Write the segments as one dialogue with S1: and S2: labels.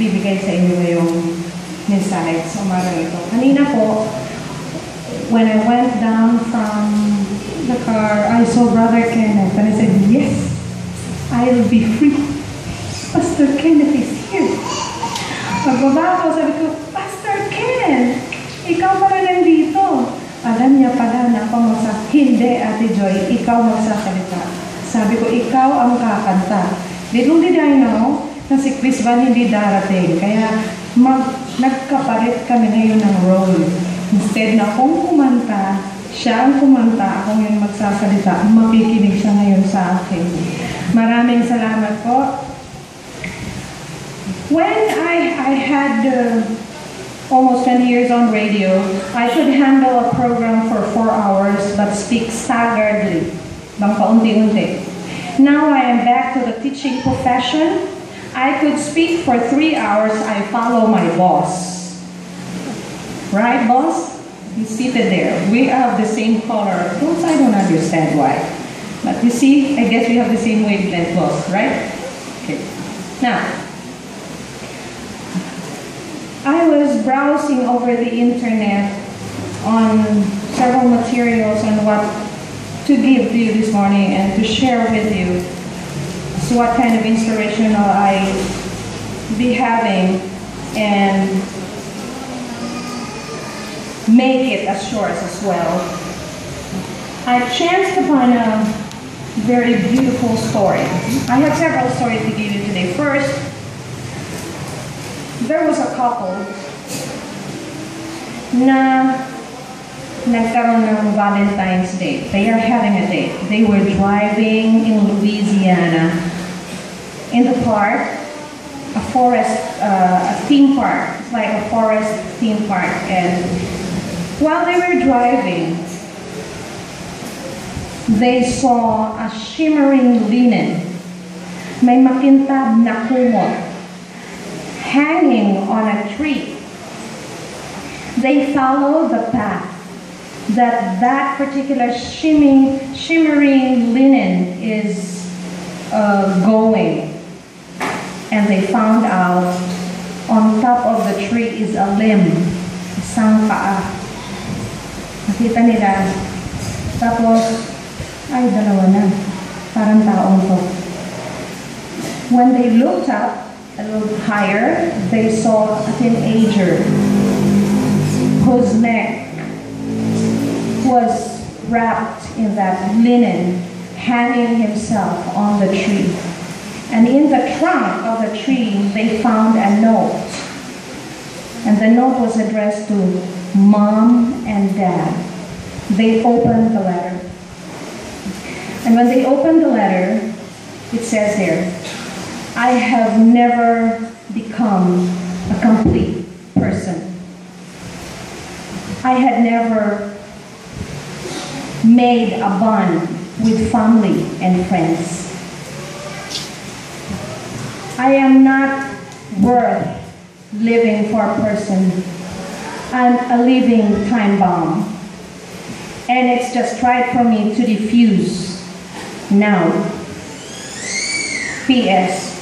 S1: bibigay sa inyo ngayong mensahe sa umaga ito. Kanina po, when I went down from the car, I saw Brother Kenneth and I said, yes, I'll be free. Pastor Kenneth is here. Pagbaba ko, sabi ko, Pastor Ken, ikaw pala nandito. Alam niya pala na ako hindi, Ate Joy, ikaw magsasalita. Sabi ko, ikaw ang kakanta. Little did I know na si Chris Van hindi darating. Kaya nagkapalit kami ngayon ng role. Instead na akong kumanta, siya ang kumanta, ako yung magsasalita, makikinig siya ngayon sa akin. Maraming salamat po. When I had almost 10 years on radio, I should handle a program for 4 hours but speak staggeredly, bang paunti-unti. Now I am back to the teaching profession. I could speak for 3 hours. I follow my boss. Right, boss? He's seated there. We have the same color. I don't understand why. But you see, I guess we have the same wavelength, boss, right? Okay. Now, I was browsing over the internet on several materials on what to give to you this morning and to share with you. So what kind of inspiration will I be having and make it as short as well. I chanced upon a very beautiful story. I have several stories to give you today. First, there was a couple na nagkaroon ng Valentine's Day. They are having a date. They were driving in Louisiana in the park, a forest, a theme park. It's like a forest theme park. And while they were driving, they saw a shimmering linen. May makintab na kumot hanging on a tree. They followed the path that particular shimmering linen is going. And they found out on top of the tree is a limb, isang paa. Nakita nila. Tapos, ay, dalawa na. Parang taong to. When they looked up a little higher, they saw a teenager whose neck was wrapped in that linen, hanging himself on the tree. And in the trunk of the tree, they found a note. And the note was addressed to Mom and Dad. They opened the letter. And when they opened the letter, it says there, I have never become a complete person. I had never made a bond with family and friends. I am not worth living for a person. I'm a living time bomb. And it's just right for me to defuse now. P.S.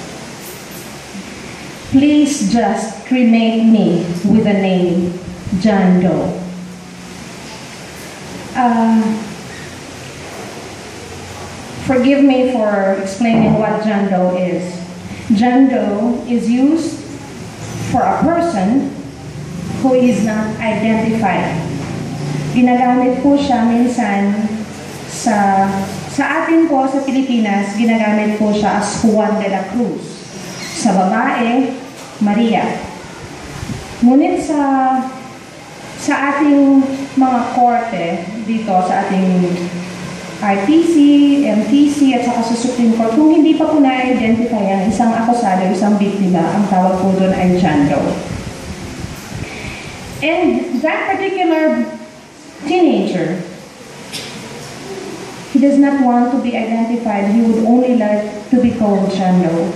S1: Please just cremate me with the name John Doe. Forgive me for explaining what John Doe is. John Doe is used for a person who is not identified. Ginagamit po siya minsan sa atin po sa Pilipinas, ginagamit po siya as Juan de la Cruz. Sa babae, Maria. Ngunit sa ating mga korte dito, sa ating RTC, MTC, at saka sa Supreme Court, kung hindi pa po na-identify ang isang akusado, isang biktima, ang tawag po doon ay John Doe. And that particular teenager, he does not want to be identified. He would only like to be called John Doe.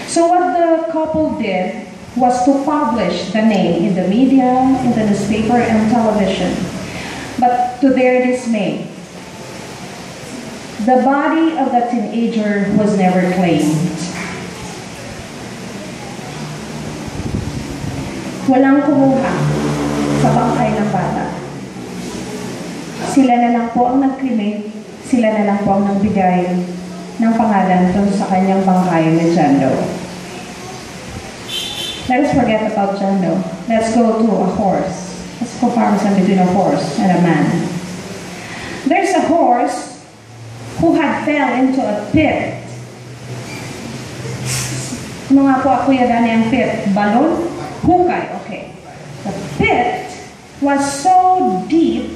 S1: So what the couple did was to publish the name in the media, in the newspaper, and television. But to their dismay, the body of the teenager was never claimed. Walang kumuha sa bangkay ng bata. Sila na lang po ang nag-cremate, sila na lang po ang nagbigay ng pangalan doon sa kanyang bangkay na John Doe. Let us forget about John Doe. Let's go to a horse. Let's comparison between a horse and a man. There's a horse who had fell into a pit. Ano nga po ako yagani ang pit? Balon? Hukay, okay. The pit was so deep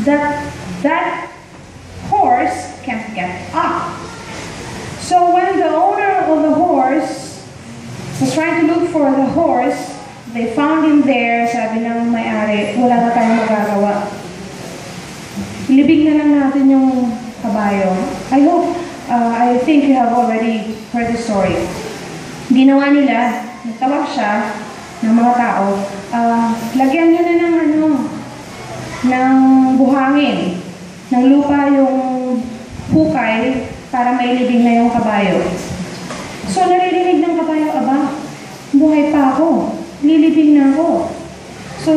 S1: that that horse can't get up. So when the owner of the horse was trying to look for the horse, they found him there. Sabi ng may-ari, wala na tayong magagawa. Ilibing na lang natin yung kabayo. I think you have already heard the story. Ginawa nila, nagtawag siya ng mga tao, lagyan nyo na ng buhangin, ng lupa yung hukay para mailibing na yung kabayo. So naririnig ng kabayo, aba, buhay pa ako, lilibing na ako. So,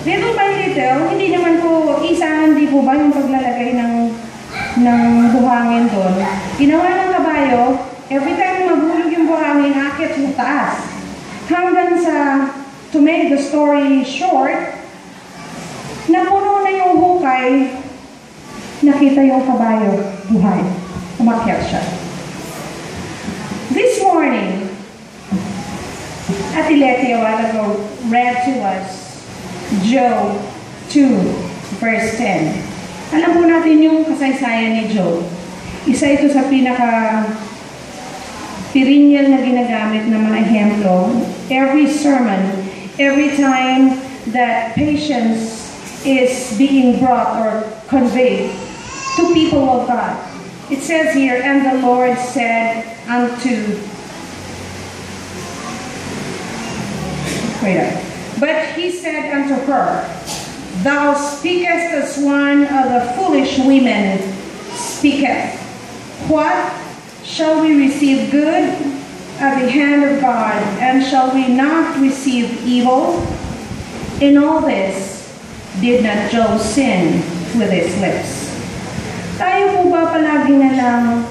S1: little by little, hindi naman po hindi po ba yung paglalagay ng buhangin doon. Ginawa ng kabayo, every time maghulog yung buhangin, akit sa taas. Hanggang sa, to make the story short, napuno na yung hukay, nakita yung kabayo, buhay. Umakyat siya. This morning, Ate Leti a while ago read to us Job 2, verse 10. Alam po natin yung kasaysayan ni Job. Isa ito sa pinaka-perennial na ginagamit ng mga ehemplo. Every sermon, every time that patience is being brought or conveyed to people of God. It says here, and the Lord said but he said unto her, Thou speakest as one of the foolish women speaketh. What? Shall we receive good at the hand of God, and shall we not receive evil? In all this, did not Job sin with his lips? Tayo po ba palagi na lang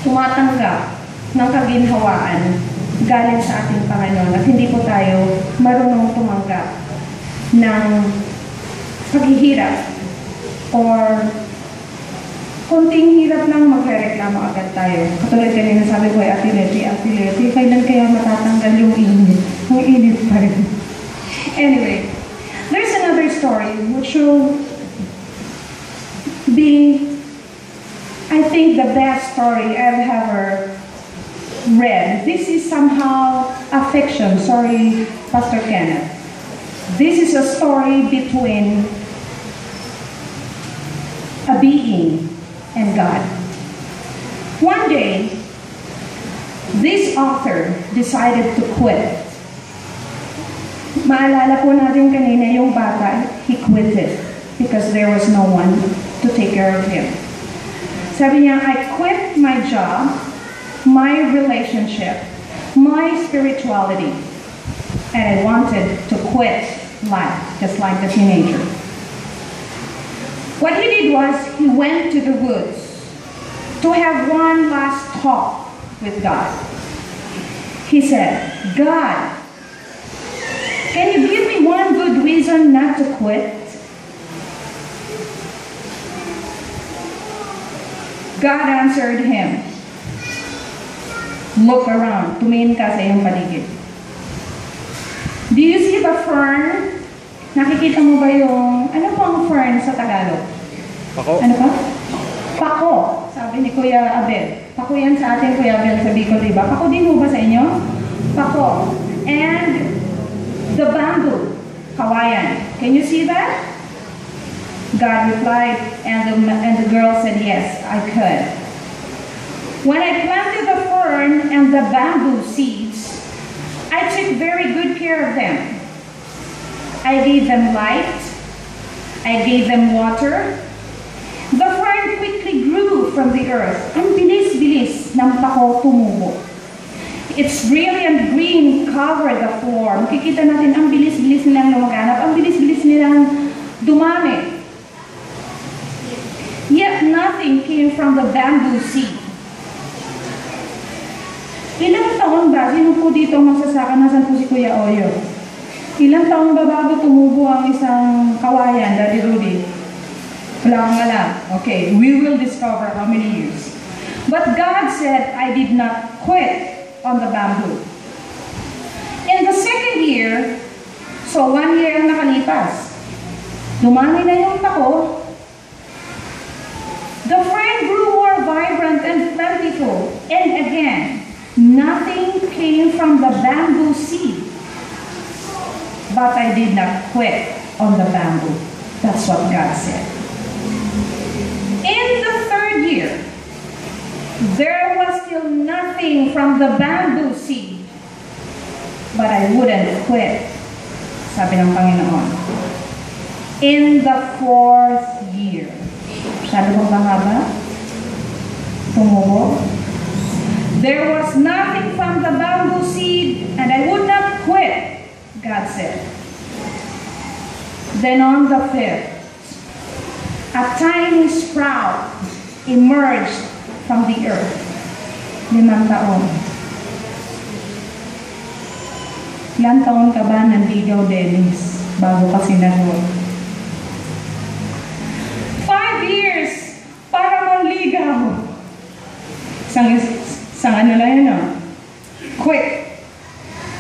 S1: tumatanggap ng kaginhawaan galing sa ating Panginoon at hindi po tayo marunong tumanggap ng paghihirap or konting hirap lang magre-reklamo agad tayo. Katulad kanina sabi ko ay Ate Leti, kailan kaya matatanggal yung init? Ang init pa rin. Anyway, there's another story which will be, I think, the best story I've ever read. This is somehow a fiction. Sorry, Pastor Kenneth. This is a story between a being and God. One day, this author decided to quit. Maalala po natin kanina yung bata, he quitted because there was no one to take care of him. Sabi niya, I quit my job, my relationship, my spirituality, and I wanted to quit life, just like the teenager. What he did was, he went to the woods to have one last talk with God. He said, God, can you give me one good reason not to quit? God answered him, look around. Tumingin ka sa iyong paligid. Do you see the fern? Nakikita mo ba yung, ano po ang fern sa Tagalog?
S2: Pako.
S1: Ano pa? Pako. Sabi ni Kuya Abel. Pako yan sa atin, Kuya Abel, sa Bicol, diba? Pako din mo ba sa inyo? Pako. And the bamboo, Hawaiian. Can you see that? God replied, and the girl said, yes, I could. When I planted the fern and the bamboo seeds, I took very good care of them. I gave them light. I gave them water. The fern quickly grew from the earth. Ang bilis-bilis ng pako tumubo. Its brilliant green cover the floor. Makikita natin, ang bilis-bilis nilang lumaganap, ang bilis-bilis nilang dumami. Yet nothing came from the bamboo seed. Ilang taon ba? Sino po dito magsasaka? Nasaan po si Kuya Oyo? Ilang taon ba bago tumubo ang isang kawayan, Daddy Rudy? Wala kang alam. Okay, we will discover how many years. But God said, I did not quit on the bamboo. In the second year, so 1 year ang nakalipas, dumami na yung tako. The fern grew more vibrant and plentiful. And again, nothing came from the bamboo seed. But I did not quit on the bamboo. That's what God said. In the third year, there was still nothing from the bamboo seed. But I wouldn't quit, sabi ng Panginoon. In the fourth year, sabi ko ba haba? Tumubo. There was nothing from the bamboo seed, and I would not quit, God said. Then on the fifth, a tiny sprout emerged from the earth. 5 taon. Ilang taon ka ba nandigaw, Dennis, bago ka sinahod? 5 years para manligaw. Isang ano lang yun, no? Quick.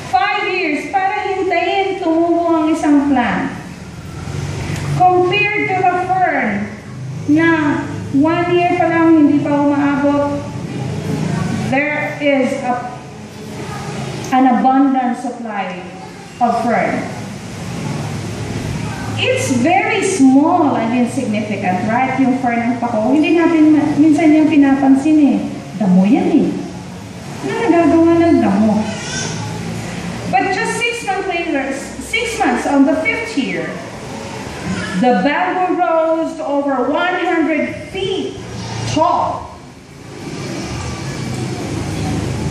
S1: 5 years para hintayin tumubo ang isang plant. Compared to the fern na 1 year pa lang hindi pa umaabot, there is an abundant supply of fern. It's very small and insignificant, right? Yung fern ng pako, hindi natin minsan yung pinapansin eh. Damo yan eh. Ano nagagawa ng damo? But just 6 months later, 6 months on the 5th year, the bamboo rose to over 100 feet tall.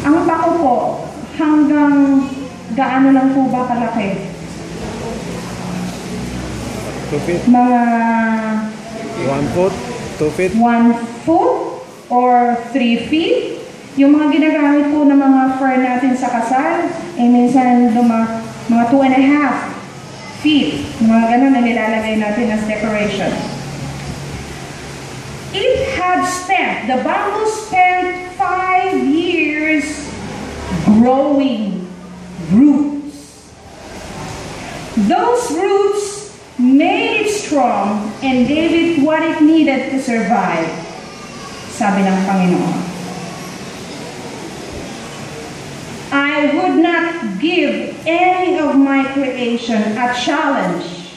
S1: Ang pako po, hanggang gaano lang po ba kalaki?
S2: 2 feet.
S1: Mga
S2: 1 foot, 2 feet.
S1: 1 foot or 3 feet. Yung mga ginagamit po ng mga fern natin sa kasal, eh minsan mga 2.5 feet. Mga ganun na nilalagay natin as decoration. The bamboo spent 5 years growing roots. Those roots made it strong and gave it what it needed to survive, sabi ng Panginoon. I would not give any of my creation a challenge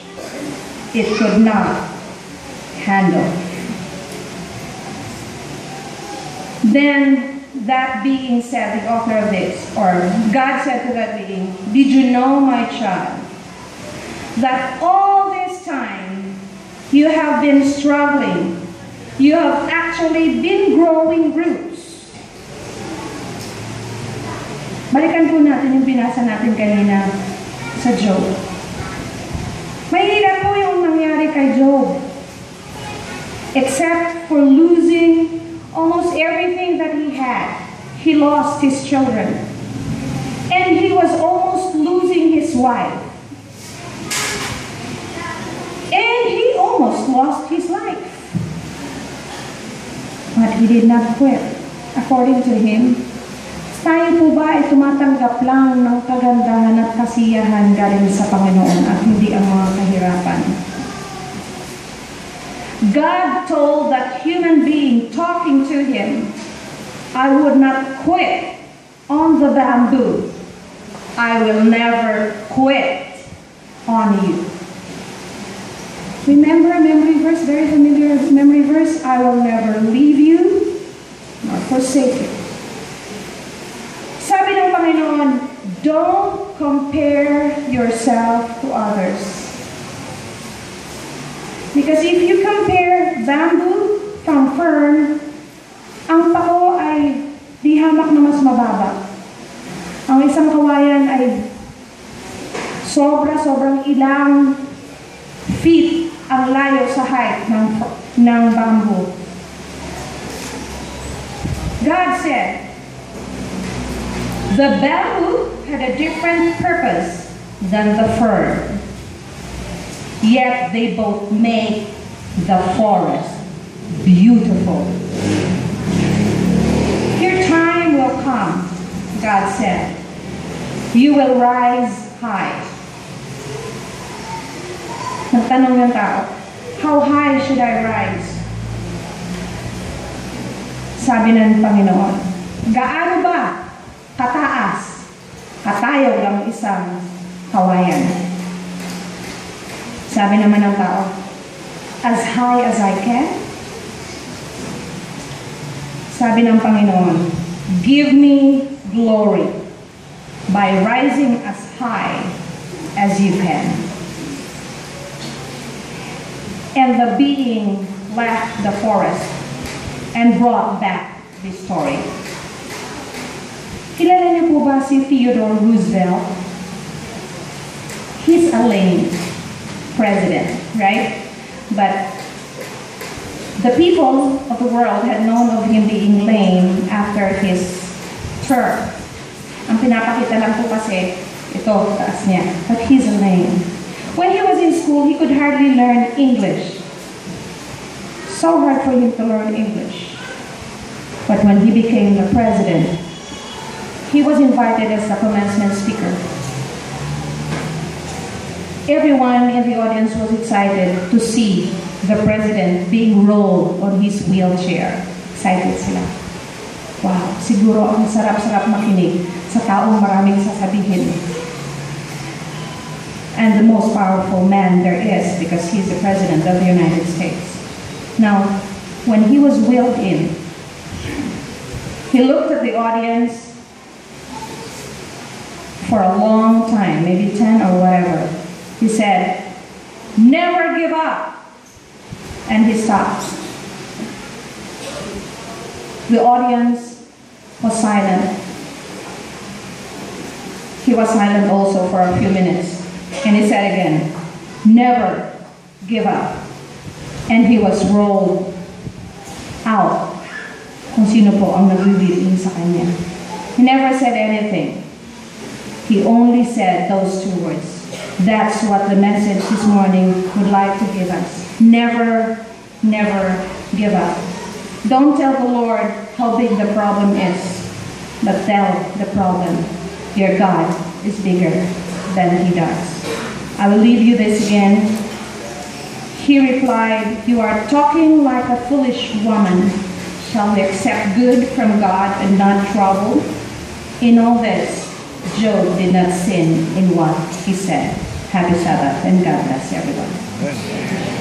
S1: it could not handle. Then, that being said, the author of this, or God said to that being, did you know, my child, that all this time you have been struggling, you have actually been growing roots. Balikan po natin yung binasa natin kanina sa Job. Mahirap po yung nangyari kay Job. Except for losing almost everything that he had. He lost his children. And he was almost losing his wife. And he almost lost his life. But he did not quit. According to him, tayo po ba ay tumatanggap lang ng kagandahan at kasiyahan galing sa Panginoon at hindi ang mga kahirapan? God told that human being talking to him, I would not quit on the bamboo. I will never quit on you. Remember a memory verse, very familiar memory verse, I will never leave you nor forsake you. Sabi ng Panginoon, don't compare yourself to others. Because if you compare bamboo from fern, ang pako ay di hamak na mas mababa. Ang isang kawayan ay Sobrang ilang feet ang layo sa height ng bamboo. God said, the bamboo had a different purpose than the fir, yet they both make the forest beautiful. Your time will come, God said. You will rise high. Nagtanong ng tao, how high should I rise? Sabi ng Panginoon, gaano ba kataas? Katayaw lang isang kawayan. Sabi naman ng tao, as high as I can? Sabi ng Panginoon, give me glory by rising as high as you can. And the being left the forest and brought back the story. Kilala niyo po ba si Theodore Roosevelt? He's a lame president, right? But the people of the world had known of him being lame after his term. Ang pinapakita lang po kasi, ito, taas niya. But he's lame. When he was in school, he could hardly learn English. So hard for him to learn English. But when he became the president, he was invited as the commencement speaker. Everyone in the audience was excited to see the president being rolled on his wheelchair. Excited sila. Wow, siguro ang sarap-sarap makinig sa taong maraming sasabihin. And the most powerful man there is because he's the President of the United States. Now, when he was wheeled in, he looked at the audience for a long time, maybe 10 or whatever. He said, never give up. And he stopped. The audience was silent. He was silent also for a few minutes. And he said again, never give up. And he was rolled out. Kung sino po ang nag-reveal sa kanya. He never said anything. He only said those two words. That's what the message this morning would like to give us. Never, never give up. Don't tell the Lord how big the problem is, but tell the problem, your God is bigger than He does. I will leave you this again. He replied, you are talking like a foolish woman. Shall we accept good from God and not trouble? In all this, Job did not sin in what he said. Happy Sabbath and God bless everyone.